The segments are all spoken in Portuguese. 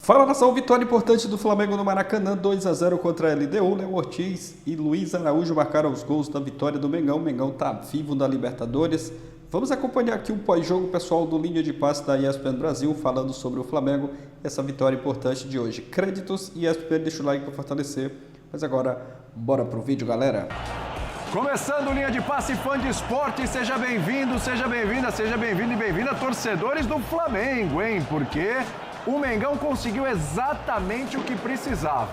Fala, nação, vitória importante do Flamengo no Maracanã, 2-0 contra a LDU. Léo Ortiz e Luiz Araújo marcaram os gols da vitória do Mengão. O Mengão tá vivo da Libertadores. Vamos acompanhar aqui o pós-jogo pessoal do Linha de Passe da ESPN Brasil, falando sobre o Flamengo, essa vitória importante de hoje. Créditos, ESPN, deixa o like para fortalecer. Mas agora, bora pro vídeo, galera. Começando Linha de Passe, fã de esporte, seja bem-vindo, seja bem-vinda, seja bem-vindo e bem-vinda, torcedores do Flamengo, hein? Porque o Mengão conseguiu exatamente o que precisava.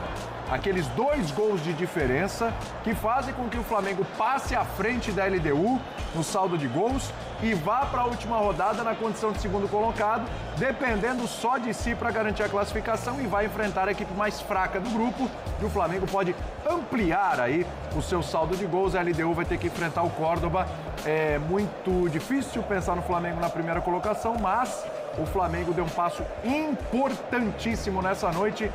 Aqueles 2 gols de diferença que fazem com que o Flamengo passe à frente da LDU no saldo de gols e vá para a última rodada na condição de segundo colocado, dependendo só de si para garantir a classificação, e vai enfrentar a equipe mais fraca do grupo. E o Flamengo pode ampliar aí o seu saldo de gols. A LDU vai ter que enfrentar o Córdoba. É muito difícil pensar no Flamengo na primeira colocação, mas o Flamengo deu um passo importantíssimo nessa noite.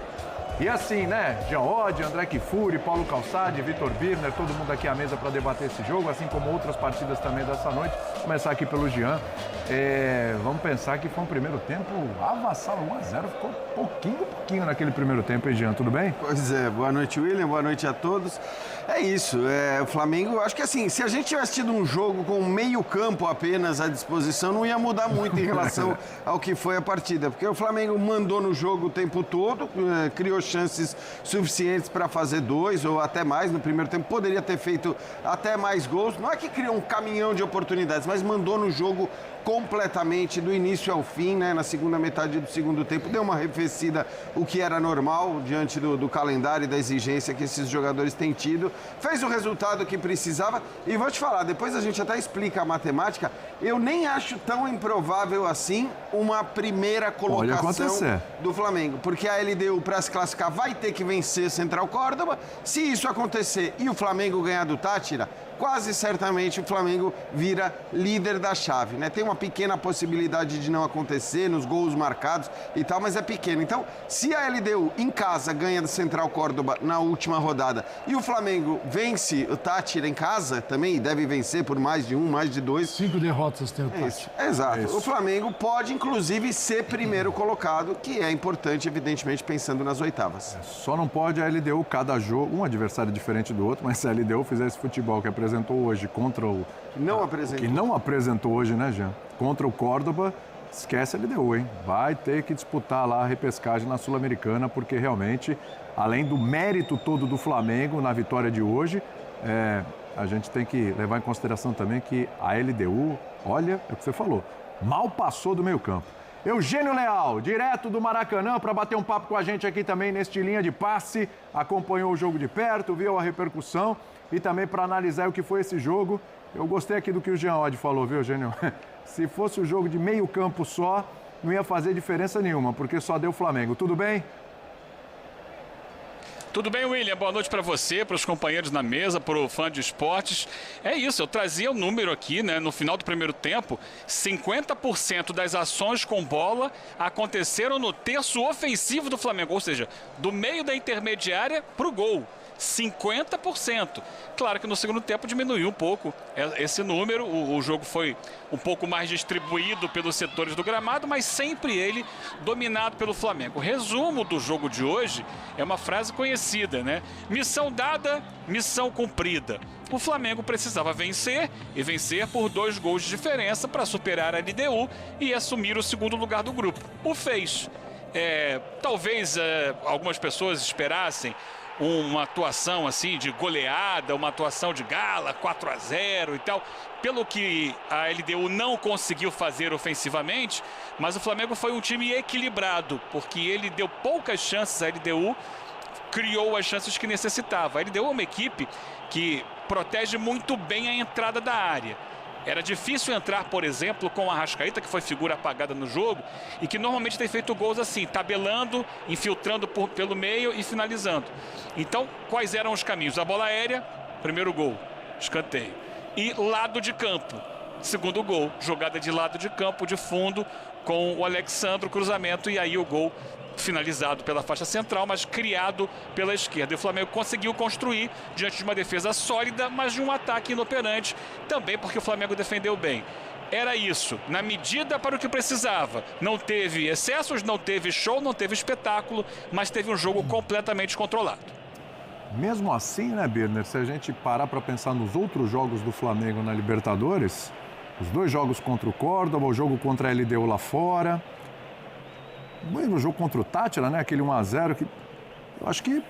E assim, né, Jean Oddi, André Kfouri, Paulo Calçade, Vitor Birner, todo mundo aqui à mesa para debater esse jogo, assim como outras partidas também dessa noite. Vou começar aqui pelo Jean. Vamos pensar que foi um primeiro tempo avassalador, 1-0, ficou pouquinho naquele primeiro tempo, hein, Jean, tudo bem? Pois é, boa noite, William, boa noite a todos. É isso, o Flamengo, acho que assim, se a gente tivesse tido um jogo com meio campo apenas à disposição, não ia mudar muito em relação ao que foi a partida, porque o Flamengo mandou no jogo o tempo todo, criou chances suficientes para fazer 2 ou até mais no primeiro tempo, poderia ter feito até mais gols, não é que criou um caminhão de oportunidades, mas mandou no jogo completamente do início ao fim, né? Na segunda metade do segundo tempo, deu uma arrefecida, o que era normal diante do calendário e da exigência que esses jogadores têm tido, fez o resultado que precisava. E vou te falar, depois a gente até explica a matemática, eu nem acho tão improvável assim uma primeira colocação do Flamengo, porque a LDU, para se classificar, vai ter que vencer Central Córdoba. Se isso acontecer e o Flamengo ganhar do Táchira, quase certamente o Flamengo vira líder da chave, né? Tem uma pequena possibilidade de não acontecer nos gols marcados e tal, mas é pequeno. Então, se a LDU em casa ganha do Central Córdoba na última rodada e o Flamengo vence o Táchira em casa também, e deve vencer por mais de 1, mais de 2. 5 derrotas tem o Táchira. Exato. O Flamengo pode, inclusive, ser primeiro colocado, que é importante, evidentemente, pensando nas oitavas. Só não pode a LDU, cada jogo, um adversário diferente do outro, mas se a LDU fizer esse futebol que apresentou hoje contra o... Que não apresentou hoje, né, Jean? Contra o Córdoba, esquece a LDU, hein? Vai ter que disputar lá a repescagem na Sul-Americana, porque realmente, além do mérito todo do Flamengo na vitória de hoje, a gente tem que levar em consideração também que a LDU, olha, é o que você falou, mal passou do meio-campo. Eugênio Leal, direto do Maracanã, para bater um papo com a gente aqui também neste Linha de Passe, acompanhou o jogo de perto, viu a repercussão e também para analisar o que foi esse jogo. Eu gostei aqui do que o Jean Oddi falou, viu, Eugênio? Se fosse o jogo de meio campo só, não ia fazer diferença nenhuma, porque só deu Flamengo. Tudo bem? Tudo bem, William? Boa noite para você, para os companheiros na mesa, para o fã de esportes. É isso, eu trazia o número aqui, né? No final do primeiro tempo, 50% das ações com bola aconteceram no terço ofensivo do Flamengo, ou seja, do meio da intermediária para o gol. 50%. Claro que no segundo tempo diminuiu um pouco esse número, o jogo foi um pouco mais distribuído pelos setores do gramado, mas sempre ele dominado pelo Flamengo. O resumo do jogo de hoje é uma frase conhecida, né? Missão dada, missão cumprida. O Flamengo precisava vencer, e vencer por 2 gols de diferença para superar a LDU e assumir o segundo lugar do grupo. O fez. Talvez algumas pessoas esperassem uma atuação assim de goleada, uma atuação de gala, 4-0 e tal, pelo que a LDU não conseguiu fazer ofensivamente, mas o Flamengo foi um time equilibrado, porque ele deu poucas chances, a LDU criou as chances que necessitava. A LDU é uma equipe que protege muito bem a entrada da área. Era difícil entrar, por exemplo, com a Arrascaeta, que foi figura apagada no jogo, e que normalmente tem feito gols assim, tabelando, infiltrando pelo meio e finalizando. Então, quais eram os caminhos? A bola aérea, primeiro gol, escanteio. E lado de campo, segundo gol, jogada de lado de campo, de fundo, com o Alexandro, cruzamento, e aí o gol finalizado pela faixa central, mas criado pela esquerda. E o Flamengo conseguiu construir diante de uma defesa sólida, mas de um ataque inoperante, também porque o Flamengo defendeu bem. era isso, na medida para o que precisava. Não teve excessos, não teve show, não teve espetáculo, mas teve um jogo completamente controlado. Mesmo assim, né, Birner, se a gente parar para pensar nos outros jogos do Flamengo na Libertadores, os 2 jogos contra o Córdoba, o jogo contra a LDU lá fora, o jogo contra o Tátira, né, aquele 1-0, que eu acho que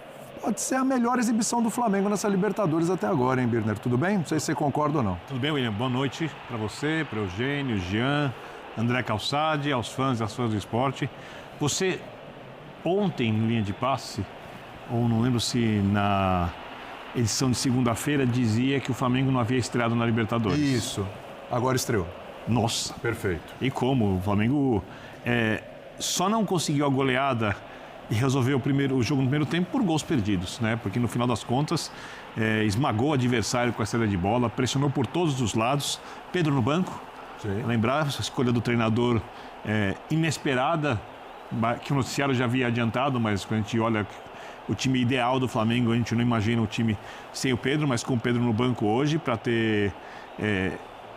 pode ser a melhor exibição do Flamengo nessa Libertadores até agora, hein, Birner? Tudo bem? Não sei se você concorda ou não. Tudo bem, William? Boa noite para você, para o Eugênio, Jean, André Calçade, aos fãs e às fãs do esporte. Você, ontem, no Linha de Passe, ou não lembro se na edição de segunda-feira, dizia que o Flamengo não havia estreado na Libertadores. Isso. Agora estreou. Nossa. Perfeito. E como? O Flamengo só não conseguiu a goleada e resolveu o jogo no primeiro tempo por gols perdidos, né? Porque no final das contas esmagou o adversário com a saída de bola, pressionou por todos os lados. Pedro no banco, sim. Lembrar a escolha do treinador inesperada, que o noticiário já havia adiantado, mas quando a gente olha o time ideal do Flamengo, a gente não imagina o time sem o Pedro, mas com o Pedro no banco hoje para ter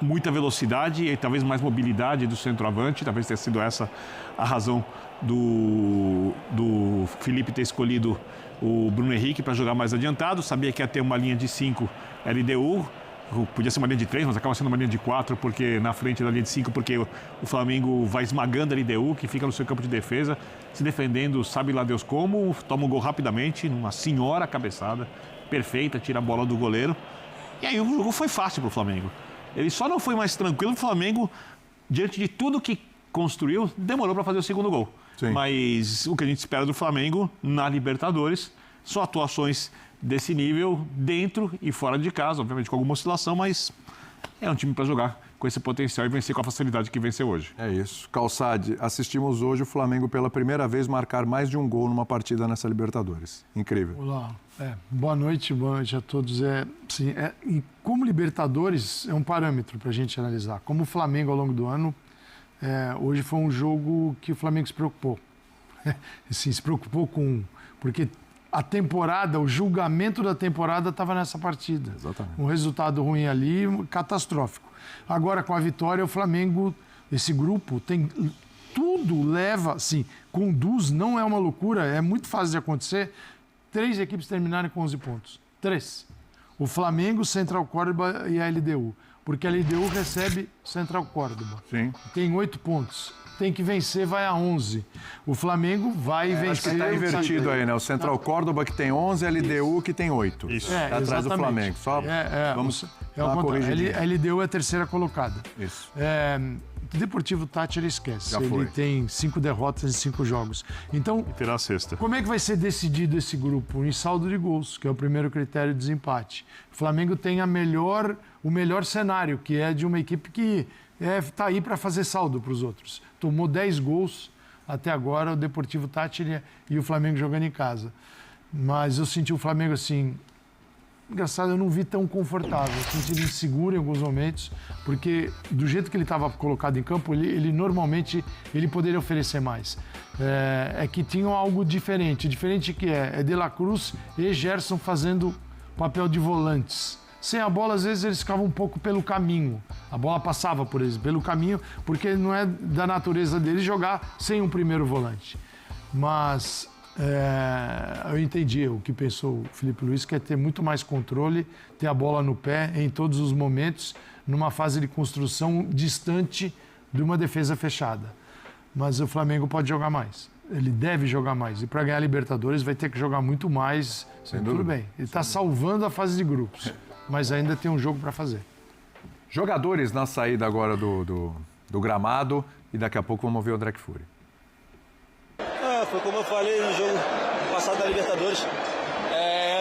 muita velocidade e talvez mais mobilidade do centroavante, talvez tenha sido essa a razão do Felipe ter escolhido o Bruno Henrique para jogar mais adiantado. Sabia que ia ter uma linha de 5 LDU, podia ser uma linha de 3, mas acaba sendo uma linha de 4, porque na frente da linha de 5, porque o Flamengo vai esmagando a LDU, que fica no seu campo de defesa, se defendendo, sabe lá Deus como, toma um gol rapidamente, numa senhora cabeçada, perfeita, tira a bola do goleiro. E aí o jogo foi fácil para o Flamengo. Ele só não foi mais tranquilo. O Flamengo, diante de tudo que construiu, demorou para fazer o segundo gol. Sim. Mas o que a gente espera do Flamengo na Libertadores são atuações desse nível dentro e fora de casa, obviamente com alguma oscilação, mas é um time para jogar com esse potencial e vencer com a facilidade que venceu hoje. É isso. Calçade, assistimos hoje o Flamengo pela primeira vez marcar mais de um gol numa partida nessa Libertadores. Incrível. Olá. Boa noite a todos. E como Libertadores é um parâmetro para a gente analisar. Como o Flamengo ao longo do ano, hoje foi um jogo que o Flamengo se preocupou. Assim, se preocupou porque a temporada, o julgamento da temporada estava nessa partida. Exatamente. Um resultado ruim ali, catastrófico. Agora, com a vitória, o Flamengo, esse grupo, tem tudo leva, assim, conduz, não é uma loucura, é muito fácil de acontecer. 3 equipes terminarem com 11 pontos. 3. O Flamengo, Central Córdoba e a LDU. Porque a LDU recebe Central Córdoba. Sim. Tem 8 pontos. Tem que vencer, vai a 11. O Flamengo vai vencer... Acho que está invertido aí, né? O Central Córdoba que tem 11, a LDU que tem 8. Isso. Tá atrás do Flamengo. Só vamos dar uma corrigidinha. A LDU é a terceira colocada. Isso. O Deportivo Tátira esquece. Já foi. Ele tem 5 derrotas em 5 jogos. Então, terá a sexta. Como é que vai ser decidido esse grupo? Em saldo de gols, que é o primeiro critério de desempate. O Flamengo tem o melhor cenário, que é de uma equipe que está aí para fazer saldo para os outros. Tomou 10 gols até agora, o Deportivo Tátira e o Flamengo jogando em casa. Mas eu senti o Flamengo assim... Engraçado, eu não vi tão confortável. Eu senti ele inseguro em alguns momentos, porque do jeito que ele estava colocado em campo, ele normalmente ele poderia oferecer mais. É que tinham algo diferente. Diferente que é De La Cruz e Gerson fazendo papel de volantes. Sem a bola, às vezes, eles ficavam um pouco pelo caminho. A bola passava por eles pelo caminho, porque não é da natureza deles jogar sem um primeiro volante. Mas... eu entendi o que pensou o Felipe Luiz, que é ter muito mais controle, ter a bola no pé em todos os momentos, numa fase de construção distante de uma defesa fechada. Mas o Flamengo pode jogar mais, ele deve jogar mais. E para ganhar a Libertadores vai ter que jogar muito mais. Tudo bem, ele está salvando a fase de grupos, mas ainda tem um jogo para fazer. Jogadores na saída agora do gramado e daqui a pouco vamos ver o Drake Fury. Foi como eu falei no jogo passado da Libertadores.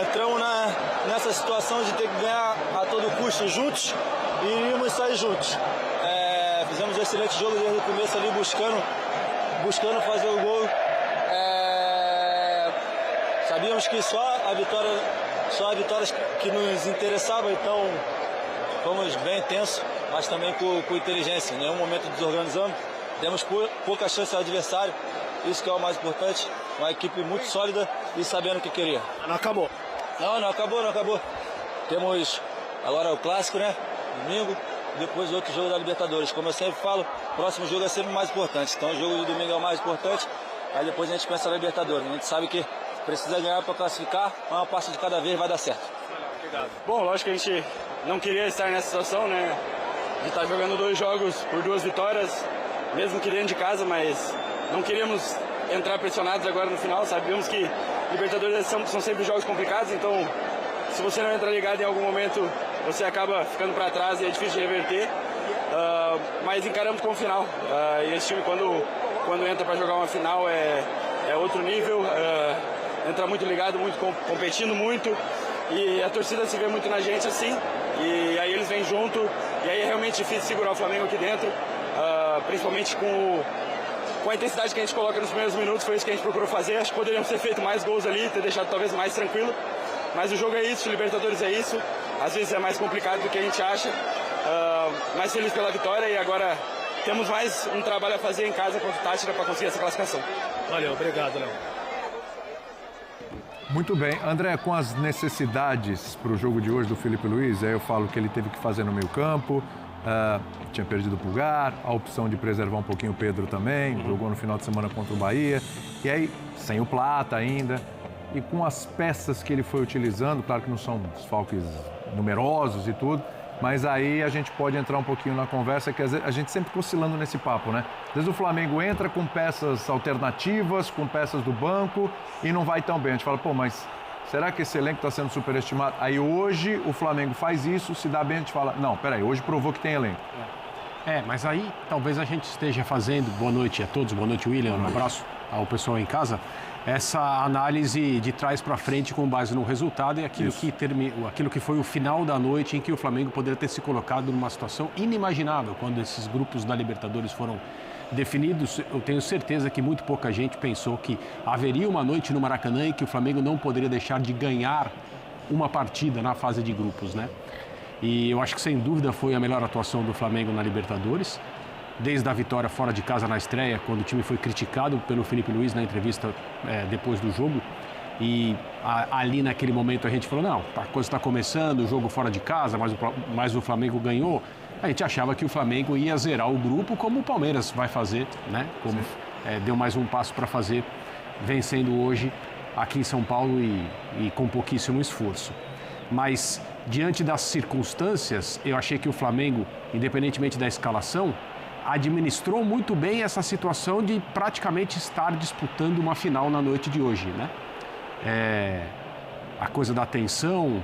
Entramos nessa situação de ter que ganhar a todo custo juntos e iríamos sair juntos. Fizemos um excelente jogo desde o começo ali, buscando fazer o gol. Sabíamos que só a vitória que nos interessava, então fomos bem intensos, mas também com inteligência. Em nenhum momento desorganizamos, demos pouca chance ao adversário. Isso que é o mais importante, uma equipe muito sólida e sabendo o que queria. Não acabou. Não acabou. Temos agora o clássico, né? Domingo. depois do outro jogo da Libertadores. Como eu sempre falo, o próximo jogo é sempre o mais importante. Então o jogo de domingo é o mais importante, aí depois a gente pensa na Libertadores. A gente sabe que precisa ganhar para classificar, uma parte de cada vez vai dar certo. Bom, lógico que a gente não queria estar nessa situação, né? De estar jogando 2 jogos por 2 vitórias, mesmo que dentro de casa, mas não queríamos entrar pressionados agora no final. Sabíamos que Libertadores são sempre jogos complicados, então se você não entra ligado em algum momento, você acaba ficando para trás e é difícil de reverter. Mas encaramos com o final. E esse time, quando entra para jogar uma final, é outro nível. Entra muito ligado, muito competindo muito. E a torcida se vê muito na gente assim. E aí eles vêm junto. E aí é realmente difícil segurar o Flamengo aqui dentro. Principalmente com a intensidade que a gente coloca nos primeiros minutos. Foi isso que a gente procurou fazer. Acho que poderíamos ter feito mais gols ali, ter deixado talvez mais tranquilo. Mas o jogo é isso, o Libertadores é isso. Às vezes é mais complicado do que a gente acha. Mais feliz pela vitória e agora temos mais um trabalho a fazer em casa contra o Táchira para conseguir essa classificação. Valeu, obrigado, Léo. Muito bem. André, com as necessidades para o jogo de hoje do Felipe Luiz, aí eu falo que ele teve que fazer no meio campo, tinha perdido o Pulgar, a opção de preservar um pouquinho o Pedro também, jogou no final de semana contra o Bahia, e aí sem o Plata ainda, e com as peças que ele foi utilizando, claro que não são desfalques numerosos e tudo, mas aí a gente pode entrar um pouquinho na conversa, que a gente sempre fica oscilando nesse papo, né? Às vezes o Flamengo entra com peças alternativas, com peças do banco e não vai tão bem. A gente fala, pô, mas será que esse elenco está sendo superestimado? Aí hoje o Flamengo faz isso, se dá bem a gente fala, não, peraí, hoje provou que tem elenco. Mas aí talvez a gente esteja fazendo, boa noite a todos, boa noite William, um abraço ao pessoal em casa, essa análise de trás para frente com base no resultado e aquilo que foi o final da noite em que o Flamengo poderia ter se colocado numa situação inimaginável quando esses grupos da Libertadores foram definidos. Eu tenho certeza que muito pouca gente pensou que haveria uma noite no Maracanã e que o Flamengo não poderia deixar de ganhar uma partida na fase de grupos, né? E eu acho que sem dúvida foi a melhor atuação do Flamengo na Libertadores. Desde a vitória fora de casa na estreia, quando o time foi criticado pelo Felipe Luiz na entrevista depois do jogo. E ali naquele momento a gente falou, não, a coisa está começando, o jogo fora de casa, mas o Flamengo ganhou. A gente achava que o Flamengo ia zerar o grupo como o Palmeiras vai fazer, né? Como deu mais um passo para fazer, vencendo hoje aqui em São Paulo e com pouquíssimo esforço. Mas diante das circunstâncias, eu achei que o Flamengo, independentemente da escalação, administrou muito bem essa situação de praticamente estar disputando uma final na noite de hoje, né? A coisa da tensão,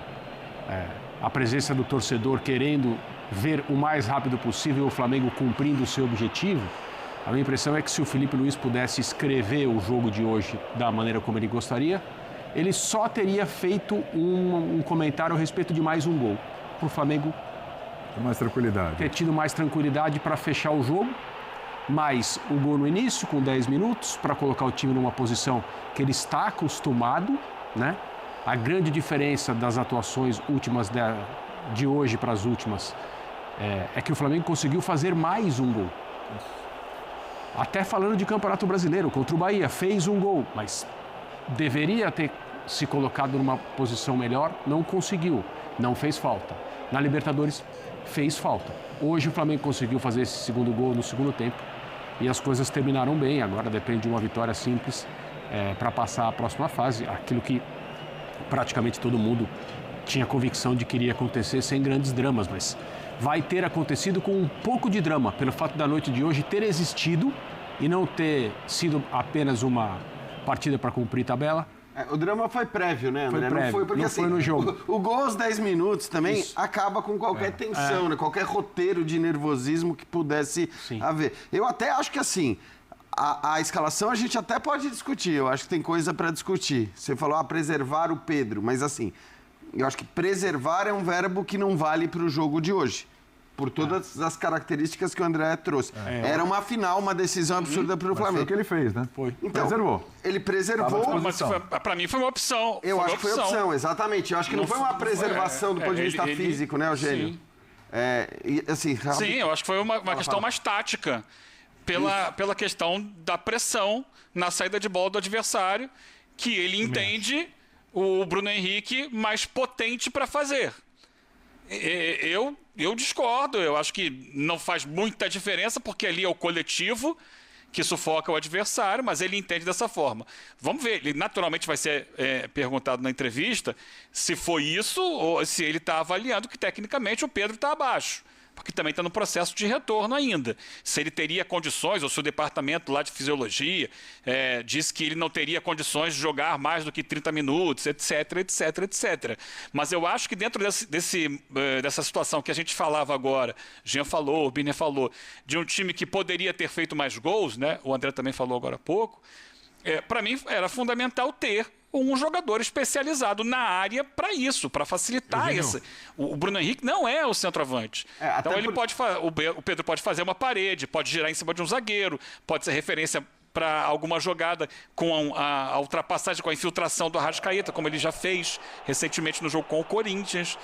a presença do torcedor querendo ver o mais rápido possível o Flamengo cumprindo o seu objetivo. A minha impressão é que se o Felipe Luiz pudesse escrever o jogo de hoje da maneira como ele gostaria, ele só teria feito um comentário a respeito de mais um gol para o Flamengo mais tranquilidade. Ter tido mais tranquilidade para fechar o jogo, mais o gol no início, com 10 minutos, para colocar o time numa posição que ele está acostumado, né? A grande diferença das atuações últimas de hoje para as últimas é que o Flamengo conseguiu fazer mais um gol. Até falando de Campeonato Brasileiro, contra o Bahia, fez um gol, mas deveria ter se colocado numa posição melhor, não conseguiu, não fez falta. Na Libertadores, fez falta. Hoje o Flamengo conseguiu fazer esse segundo gol no segundo tempo e as coisas terminaram bem. Agora depende de uma vitória simples para passar à próxima fase. Aquilo que praticamente todo mundo tinha convicção de que iria acontecer sem grandes dramas, mas vai ter acontecido com um pouco de drama, pelo fato da noite de hoje ter existido e não ter sido apenas uma partida para cumprir tabela. O drama foi prévio, né, André? Foi prévio, não foi porque não assim, foi no jogo. O gol aos 10 minutos também acaba com qualquer tensão, né? Qualquer roteiro de nervosismo que pudesse haver. Eu até acho que assim, a escalação a gente até pode discutir. Eu acho que tem coisa para discutir. Você falou, preservar o Pedro, mas assim, eu acho que preservar é um verbo que não vale para o jogo de hoje. Por todas as características que o André trouxe. Era uma final, uma decisão absurda para o Flamengo. Foi o que ele fez, né? Foi. Então, preservou. Ele preservou. Mas para mim foi uma opção. Eu acho que foi opção, exatamente. Eu acho que não foi uma preservação do ponto de vista físico, né, Eugênio? Sim. Assim, sim, eu acho que foi uma questão mais tática. Pela questão da pressão na saída de bola do adversário, que ele entende o Bruno Henrique mais potente para fazer. Eu Eu discordo, eu acho que não faz muita diferença, porque ali é o coletivo que sufoca o adversário, mas ele entende dessa forma. Vamos ver, ele naturalmente vai ser perguntado na entrevista se foi isso ou se ele está avaliando que tecnicamente o Pedro está abaixo, porque também está no processo de retorno ainda. Se ele teria condições, ou se o departamento lá de fisiologia disse que ele não teria condições de jogar mais do que 30 minutos, etc, etc, etc. Mas eu acho que dentro dessa situação que a gente falava agora, Jean falou, o Birner falou, de um time que poderia ter feito mais gols, né? O André também falou agora há pouco, para mim era fundamental ter um jogador especializado na área para isso, para facilitar isso. O Bruno Henrique não é o centroavante. Então o Pedro pode fazer uma parede, pode girar em cima de um zagueiro, pode ser referência para alguma jogada com a ultrapassagem, com a infiltração do Arrascaeta, como ele já fez recentemente no jogo com o Corinthians.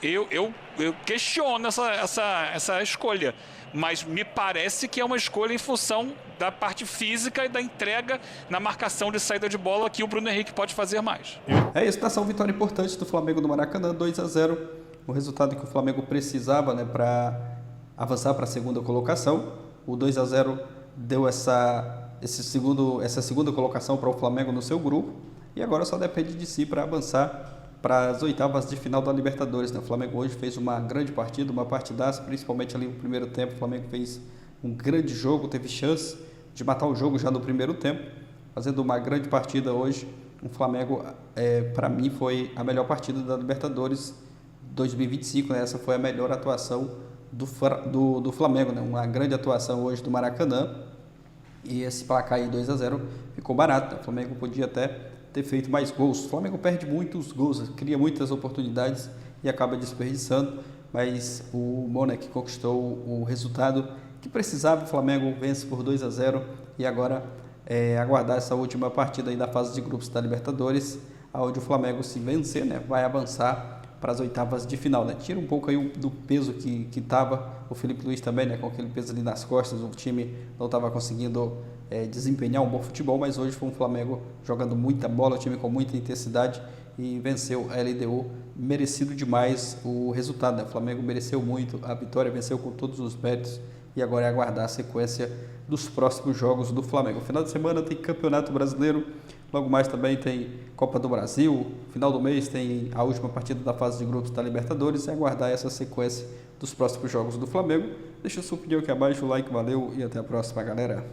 Eu questiono essa escolha, mas me parece que é uma escolha em função da parte física e da entrega na marcação de saída de bola, que o Bruno Henrique pode fazer mais. É isso, nação, vitória importante do Flamengo no Maracanã, 2-0. O resultado que o Flamengo precisava, né, para avançar para a segunda colocação. O 2-0 deu essa segunda colocação para o Flamengo no seu grupo. E agora só depende de si para avançar para as oitavas de final da Libertadores, né? O Flamengo hoje fez uma grande partida, uma partidaça, principalmente ali no primeiro tempo. O Flamengo fez um grande jogo, teve chance de matar o jogo já no primeiro tempo, fazendo uma grande partida hoje. O Flamengo, para mim, foi a melhor partida da Libertadores 2025, né? Essa foi a melhor atuação do Flamengo, né? Uma grande atuação hoje do Maracanã. E esse placar aí 2-0 ficou barato, né? O Flamengo podia até ter feito mais gols. O Flamengo perde muitos gols, cria muitas oportunidades e acaba desperdiçando, mas o Monark conquistou o resultado que precisava. O Flamengo vence por 2-0 e agora aguardar essa última partida aí da fase de grupos da Libertadores, onde o Flamengo, se vencer, né, vai avançar para as oitavas de final, né? Tira um pouco aí do peso que estava o Felipe Luiz também, né, com aquele peso ali nas costas. O time não estava conseguindo desempenhar um bom futebol, mas hoje foi um Flamengo jogando muita bola, o time com muita intensidade, e venceu a LDU, merecido demais o resultado, né? O Flamengo mereceu muito a vitória, venceu com todos os méritos, e agora é aguardar a sequência dos próximos jogos do Flamengo. Final de semana tem Campeonato Brasileiro, logo mais também tem Copa do Brasil, final do mês tem a última partida da fase de grupos da Libertadores, e aguardar essa sequência dos próximos jogos do Flamengo. Deixa sua opinião aqui abaixo, o like, valeu e até a próxima, galera.